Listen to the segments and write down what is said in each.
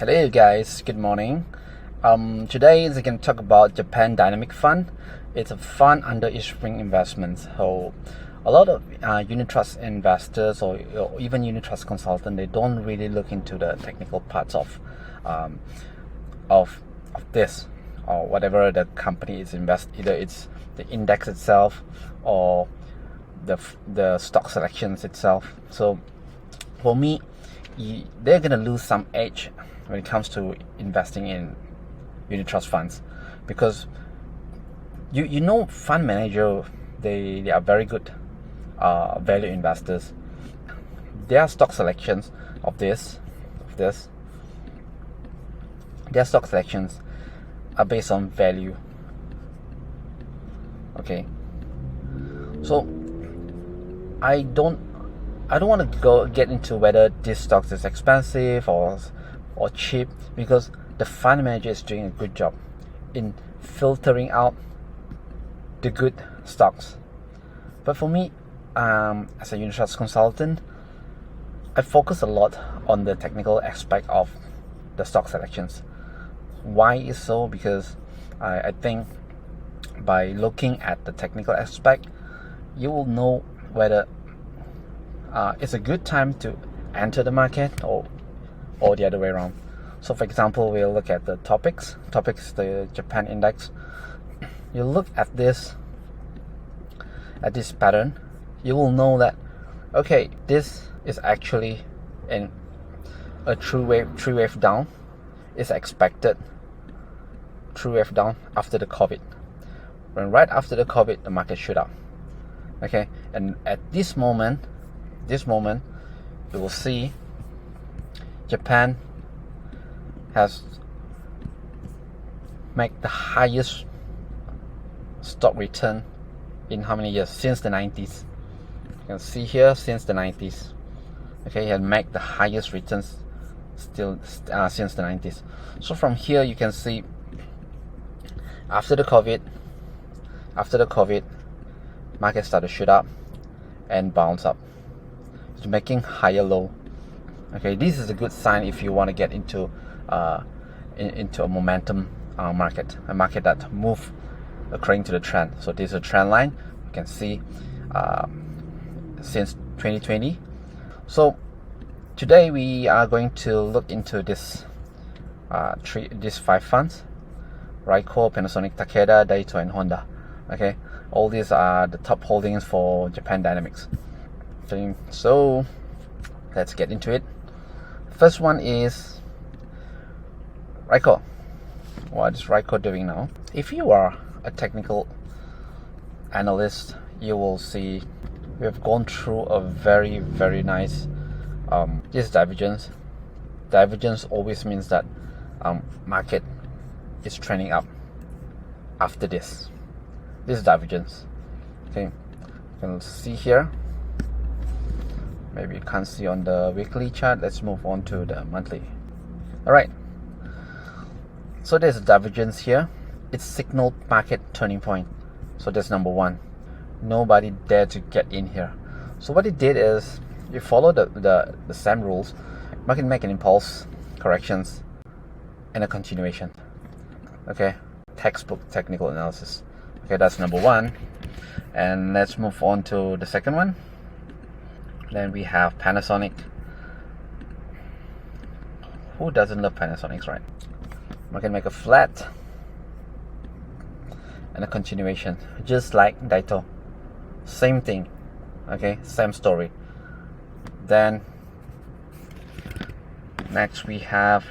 Hello guys, good morning. Today we're going to talk about Japan Dynamic Fund. It's a fund under Eastspring Investments. So a lot of unit trust investors or even unit trust consultants, they don't really look into the technical parts of this or whatever the company is either it's the index itself or the stock selections itself. So for me, they're gonna lose some edge when it comes to investing in unit trust funds, because you know fund manager, they are very good value investors. Their stock selections their stock selections are based on value. Okay, so I don't want to get into whether this stock is expensive or cheap, because the fund manager is doing a good job in filtering out the good stocks. But for me, as a unit trust consultant, I focus a lot on the technical aspect of the stock selections. Why is so? Because I think by looking at the technical aspect, you will know whether it's a good time to enter the market or the other way around. So for example, we'll look at the topics, the Japan index. You look at this pattern, you will know that okay, this is actually in a true wave down. It's expected true wave down after the COVID. When right after the COVID, the market shoot up. Okay, and at this moment you will see Japan has made the highest stock return in how many years? Since the 90s. You can see here, since the 90s. Okay, it has made the highest returns still since the 90s. So from here you can see after the COVID, market started to shoot up and bounce up. It's making higher low. Okay, this is a good sign if you want to get into a momentum market, a market that move according to the trend. So this is a trend line. You can see since 2020. So today we are going to look into these 5 funds: Raiko, Panasonic, Takeda, Daito, and Honda. Okay, all these are the top holdings for Japan Dynamics. Okay, so let's get into it. First one is Raiko. What is Raiko doing now? If you are a technical analyst, you will see we have gone through a very nice this divergence. Divergence always means that market is trending up after this. This is divergence. Okay, you can see here. Maybe you can't see on the weekly chart. Let's move on to the monthly. Alright, so there's a divergence here. It's signaled market turning point. So that's number one. Nobody dared to get in here. So what it did is, you follow the same rules. Market make an impulse, corrections, and a continuation. Okay, textbook technical analysis. Okay, that's number one. And let's move on to the second one. Then we have Panasonic. Who doesn't love Panasonic, right? Market make a flat and a continuation, just like Daito. Same thing. Okay, same story. Then next we have,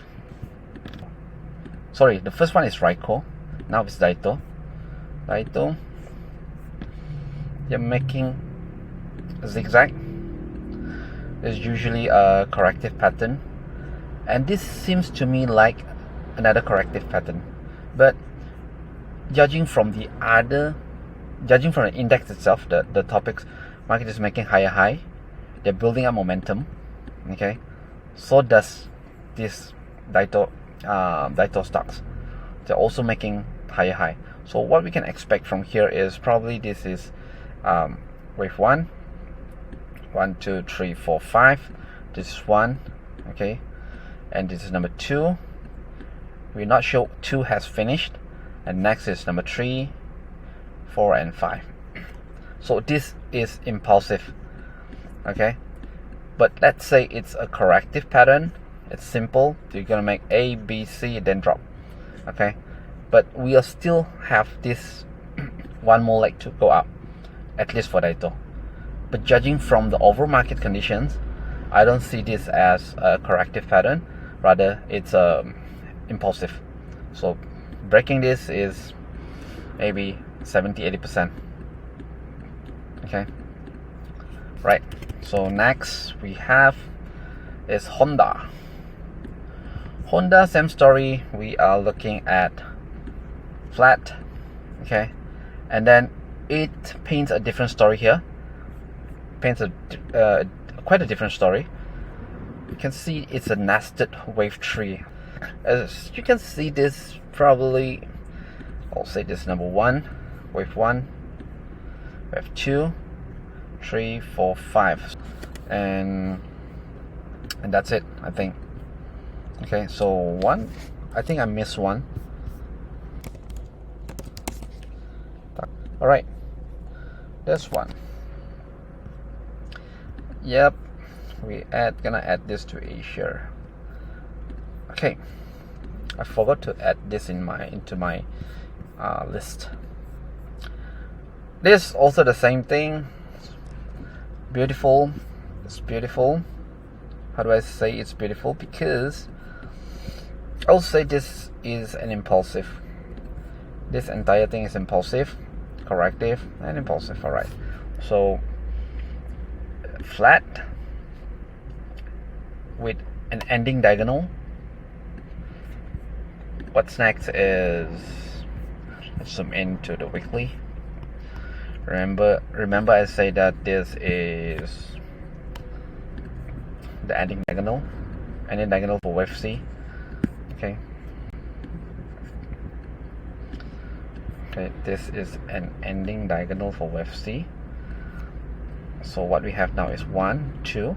sorry, the first one is Raiko. Now it's Daito. They're making a zigzag. There's usually a corrective pattern, and this seems to me like another corrective pattern. But judging from the index itself, the topics, market is making higher high. They're building up momentum. Okay, so does this Daito stocks. They're also making higher high. So what we can expect from here is probably this is wave 1, 2, 3, 4, 5. This is 1. Okay, and this is number 2. We're not sure 2 has finished, and next is number 3, 4, and 5. So this is impulsive, okay? But let's say it's a corrective pattern. It's simple. You're gonna make A, B, C, then drop, okay? But we'll still have this one more leg to go up, at least for Daito. But judging from the overall market conditions, I don't see this as a corrective pattern. Rather, it's impulsive. So breaking this is maybe 70-80%. Okay, right. So next we have is Honda. Honda, same story. We are looking at flat, okay, and then it paints a different story here. Paints a quite a different story. You can see it's a nested wave tree. As you can see, this probably, I'll say this number 1, wave 1, wave 2, 3, 4, 5, and that's it, I think. Okay, so 1, I think I missed 1. All right, this one. Yep, gonna add this to Asia. Okay, I forgot to add this into my list. This also the same thing. Beautiful. It's beautiful. How do I say it's beautiful? Because I'll say this is an impulsive. This entire thing is impulsive, corrective, and impulsive. All right. So flat with an ending diagonal. What's next is, let's zoom into the weekly. Remember I say that this is the ending diagonal for wave C. Okay, this is an ending diagonal for wave C. So what we have now is 1, 2,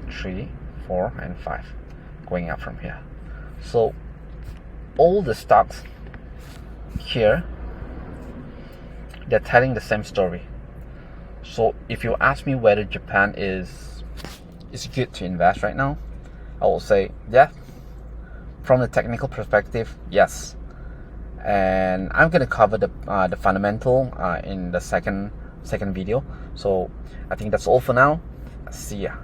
3, 4, and 5 going up from here. So all the stocks here, they're telling the same story. So if you ask me whether Japan is good to invest right now, I will say yeah. From the technical perspective, yes. And I'm gonna cover the fundamental in the second video. So I think that's all for now. See ya.